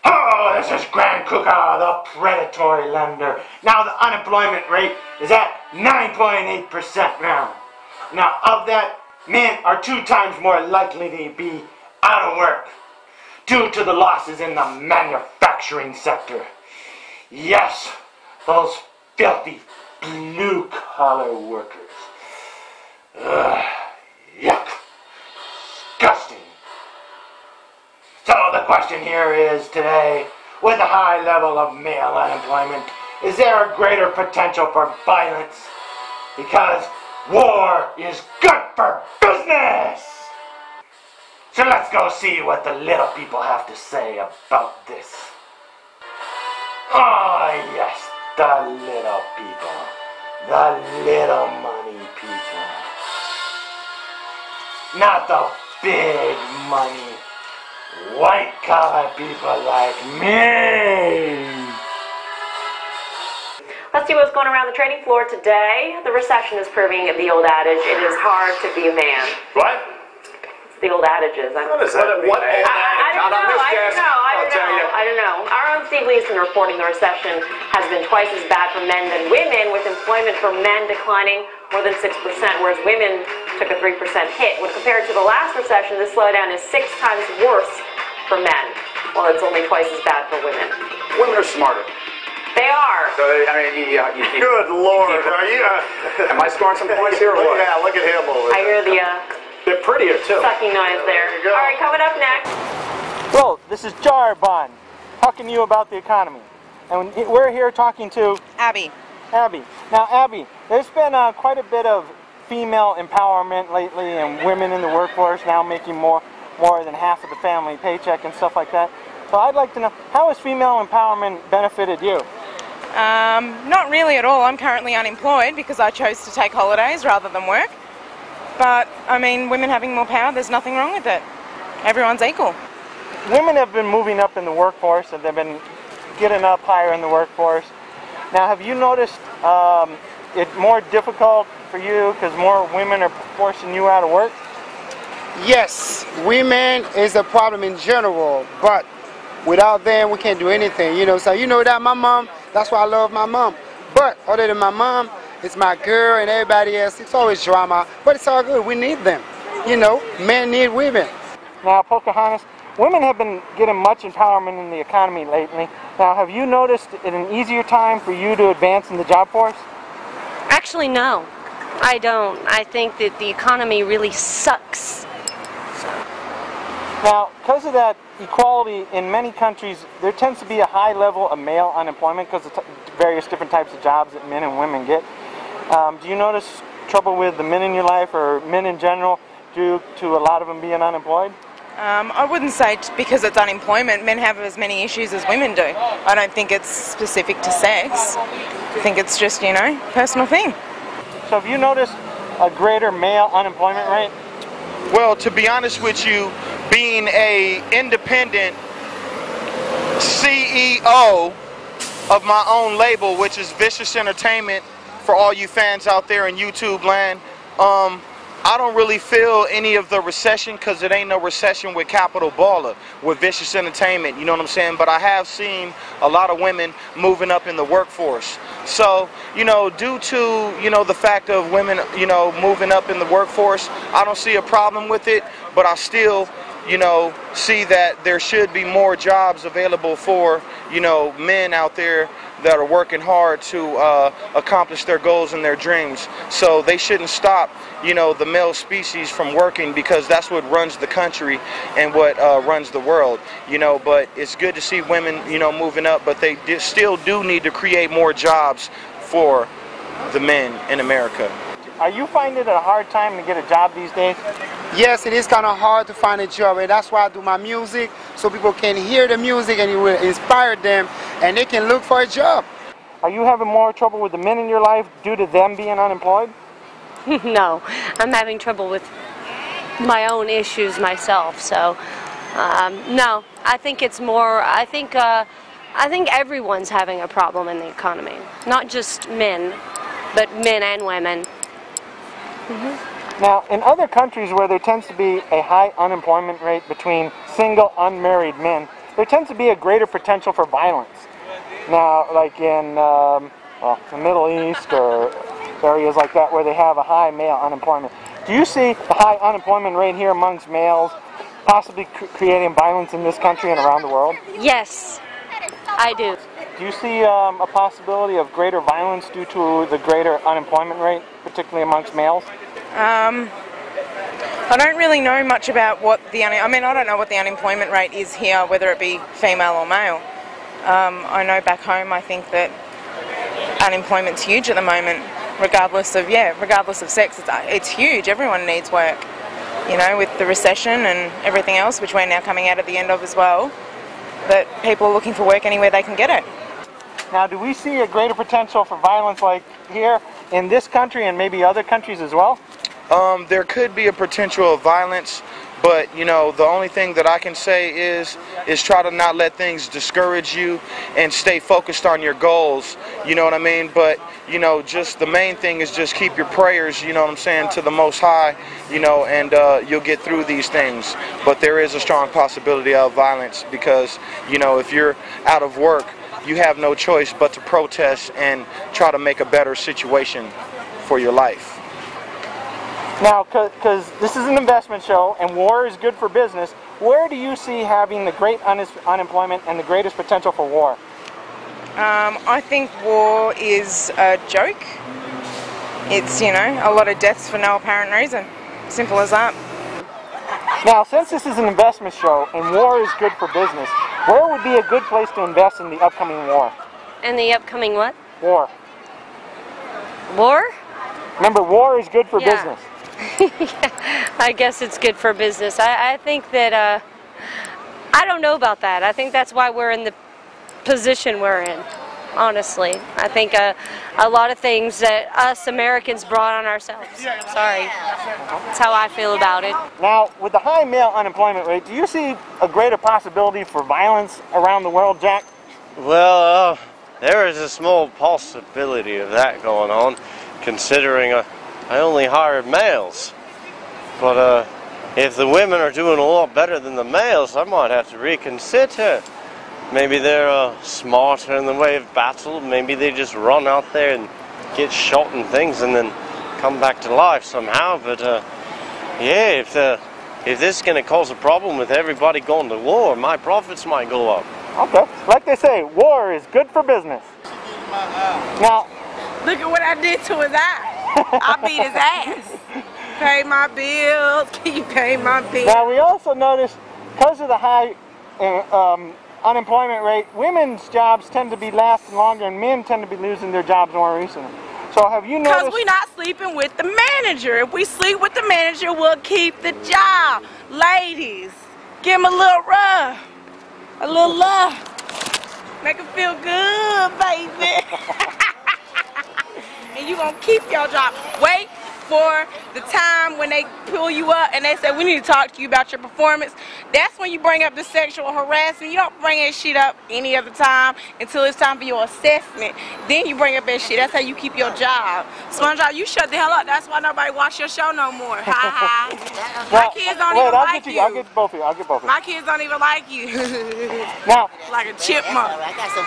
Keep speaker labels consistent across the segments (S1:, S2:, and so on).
S1: Oh, this is Grand Kuka, the predatory lender. Now the unemployment rate is at 9.8% now. Now of that, men are 2 times more likely to be out of work due to the losses in the manufacturing sector. Yes, those filthy blue-collar workers. Ugh, yuck. Disgusting. So the question here is today, with a high level of male unemployment, is there a greater potential for violence? Because war is good for business! So let's go see what the little people have to say about this. Oh yes, the little people. The little money people. Not the big money, white-collar people like me.
S2: Let's see what's going around the trading floor today. The recession is proving the old adage, it is hard to be a man.
S3: What?
S2: It's the old adages.
S3: What is that? What old adage?
S2: I don't know. Our own Steve Leeson reporting the recession has been twice as bad for men than women, with employment for men declining more than 6%, whereas women took a 3% hit. When compared to the last recession, this slowdown is 6 times worse for men, while it's only twice as bad for women.
S3: Women are smarter.
S2: They are.
S3: So, I mean,
S4: Good Lord, are you?
S3: Am I scoring some points here or what?
S4: Yeah, look at him over there.
S2: I hear the
S3: They're prettier too.
S2: sucking noise there.
S4: There you go.
S2: All right, coming up next.
S1: Hello, this is Jarbon, talking to you about the economy. And we're here talking to
S5: Abby.
S1: Abby. Now, Abby, there's been quite a bit of female empowerment lately, and women in the workforce now making more than half of the family paycheck and stuff like that. So I'd like to know, how has female empowerment benefited you?
S5: Not really at all. I'm currently unemployed because I chose to take holidays rather than work. But, I mean, women having more power, there's nothing wrong with it. Everyone's equal.
S1: Women have been moving up in the workforce, and they've been getting up higher in the workforce. Now, have you noticed it more difficult for you because more women are forcing you out of work?
S6: Yes, women is a problem in general, but without them we can't do anything, you know. So you know that my mom, that's why I love my mom. But other than my mom, it's my girl and everybody else. It's always drama, but it's all good. We need them, you know. Men need women.
S1: Now, Pocahontas, women have been getting much empowerment in the economy lately. Now, have you noticed it an easier time for you to advance in the job force?
S7: Actually, no. I don't. I think that the economy really sucks.
S1: Now, because of that equality in many countries, there tends to be a high level of male unemployment because of various different types of jobs that men and women get. Do you notice trouble with the men in your life or men in general due to a lot of them being unemployed?
S5: I wouldn't say because it's unemployment, men have as many issues as women do. I don't think it's specific to sex. I think it's just, you know, personal thing.
S1: So have you noticed a greater male unemployment rate?
S8: Well, to be honest with you, being a independent CEO of my own label, which is Vishis Entertainment, for all you fans out there in YouTube land, I don't really feel any of the recession because it ain't no recession with Capital Baller, with Vishis Entertainment, you know what I'm saying? But I have seen a lot of women moving up in the workforce. So, you know, due to, you know, the fact of women, you know, moving up in the workforce, I don't see a problem with it, but I still, you know, see that there should be more jobs available for, you know, men out there that are working hard to accomplish their goals and their dreams. So they shouldn't stop, you know, the male species from working, because that's what runs the country and what runs the world, you know. But it's good to see women, you know, moving up, but they still do need to create more jobs for the men in America.
S1: Are you finding it a hard time to get a job these days?
S6: Yes, it is kind of hard to find a job, and that's why I do my music, so people can hear the music and it will inspire them and they can look for a job.
S1: Are you having more trouble with the men in your life due to them being unemployed?
S7: No, I'm having trouble with my own issues myself. So, no, I think it's more. I think everyone's having a problem in the economy, not just men, but men and women.
S1: Now, in other countries where there tends to be a high unemployment rate between single, unmarried men, there tends to be a greater potential for violence. Now, like in the Middle East or areas like that where they have a high male unemployment. Do you see the high unemployment rate here amongst males possibly creating violence in this country and around the world?
S7: Yes, I do.
S1: Do you see a possibility of greater violence due to the greater unemployment rate, particularly amongst males?
S5: I don't really know much about what I don't know what the unemployment rate is here, whether it be female or male. I know back home, I think that unemployment's huge at the moment, regardless of sex. It's huge. Everyone needs work. You know, with the recession and everything else, which we're now coming out at the end of as well, that people are looking for work anywhere they can get it.
S1: Now, do we see a greater potential for violence like here in this country and maybe other countries as well?
S8: There could be a potential of violence, but you know, the only thing that I can say is try to not let things discourage you and stay focused on your goals. You know what I mean? But you know, just the main thing is just keep your prayers, you know what I'm saying, to the Most High, you know, and you'll get through these things. But there is a strong possibility of violence because, you know, if you're out of work, you have no choice but to protest and try to make a better situation for your life.
S1: Now, because this is an investment show and war is good for business, where do you see having the great unemployment and the greatest potential for war?
S5: I think war is a joke. It's, you know, a lot of deaths for no apparent reason. Simple as that.
S1: Now, since this is an investment show and war is good for business, where would be a good place to invest in the upcoming war?
S7: In the upcoming what?
S1: War.
S7: War?
S1: Remember, war is good for
S7: Yeah.
S1: business.
S7: I guess it's good for business. I think that, I don't know about that. I think that's why we're in the position we're in, honestly. I think a lot of things that us Americans brought on ourselves. Sorry. That's how I feel about it.
S1: Now, with the high male unemployment rate, do you see a greater possibility for violence around the world, Jack?
S9: Well, there is a small possibility of that going on, considering I only hired males. But if the women are doing a lot better than the males, I might have to reconsider. Maybe they're smarter in the way of battle. Maybe they just run out there and get shot and things and then come back to life somehow. But yeah, if this is going to cause a problem with everybody going to war, my profits might go up.
S1: Okay. Like they say, war is good for business. Now,
S5: Look at what I did to his eye. I beat his ass. Pay my bills. Can you pay my bills?
S1: now we also noticed, because of the high unemployment rate, women's jobs tend to be lasting longer and men tend to be losing their jobs more recently. So have you noticed?
S5: Because we're not sleeping with the manager. If we sleep with the manager, we'll keep the job. Ladies, give him a little rub. A little love. Make him feel good, baby. And you gonna keep your job. Wait for the time when they pull you up and they say, we need to talk to you about your performance. That's when you bring up the sexual harassment. You don't bring that shit up any other time until it's time for your assessment. Then you bring up that shit. That's how you keep your job. SpongeBob, you shut the hell up. That's why nobody watch your show no more. Ha ha. My kids don't even like you.
S1: I'll get both of you. I'll get both of you.
S5: My kids don't even like you.
S1: Now,
S5: like a chipmunk.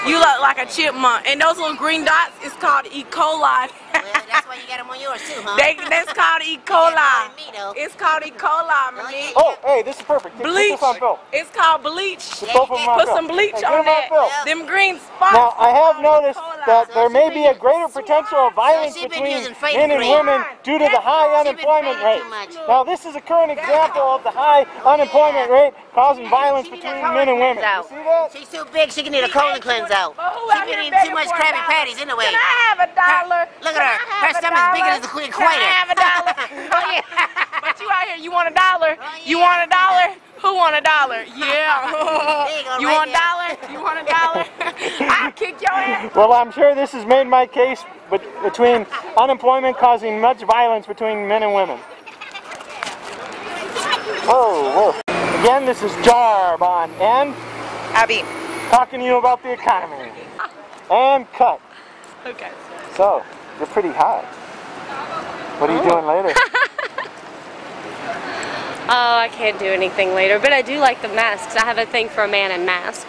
S5: You look like a chipmunk. And those little green dots is called E. coli.
S10: Well, that's why you got them on yours too, huh?
S5: That's called E. coli. It's called E. coli, man.
S1: oh, hey, this is perfect. Get
S5: Bleach.
S1: this on film.
S5: It's called bleach.
S1: Both of them on
S5: Put
S1: film.
S5: some bleach
S1: Hey,
S5: on
S1: get them on
S5: that.
S1: film.
S5: Them green spots.
S1: Now, I have
S5: called
S1: noticed
S5: E. coli.
S1: that there may be a greater potential of violence
S10: she been
S1: between
S10: using fake
S1: men and
S10: cream.
S1: women due to the high
S10: She been
S1: unemployment
S10: paying
S1: rate.
S10: too much.
S1: Now, this is a current example of the high unemployment rate causing violence between men and women. You see that?
S10: She's too big, she can need a colon cleanse out. She been eating too much Krabby Patties anyway.
S5: Can I have a dollar?
S10: Look at her. Her stomach's bigger than the Queen
S5: Can I
S10: Equator.
S5: have a dollar?
S10: Oh, yeah.
S5: But you out here, you want a dollar? You
S10: yeah.
S5: want a dollar? Who want a dollar? Yeah.
S10: There you go,
S5: You
S10: right
S5: want a
S10: there.
S5: dollar? You want a dollar? I'll kick your ass.
S1: Well, I'm sure this has made my case between unemployment causing much violence between men and women. Whoa. Again, this is Jarbon and
S5: Abby.
S1: talking to you about the economy. And cut.
S5: Okay.
S1: So, you're pretty high. What are you doing later?
S7: Oh, I can't do anything later, but I do like the masks. I have a thing for a man in mask.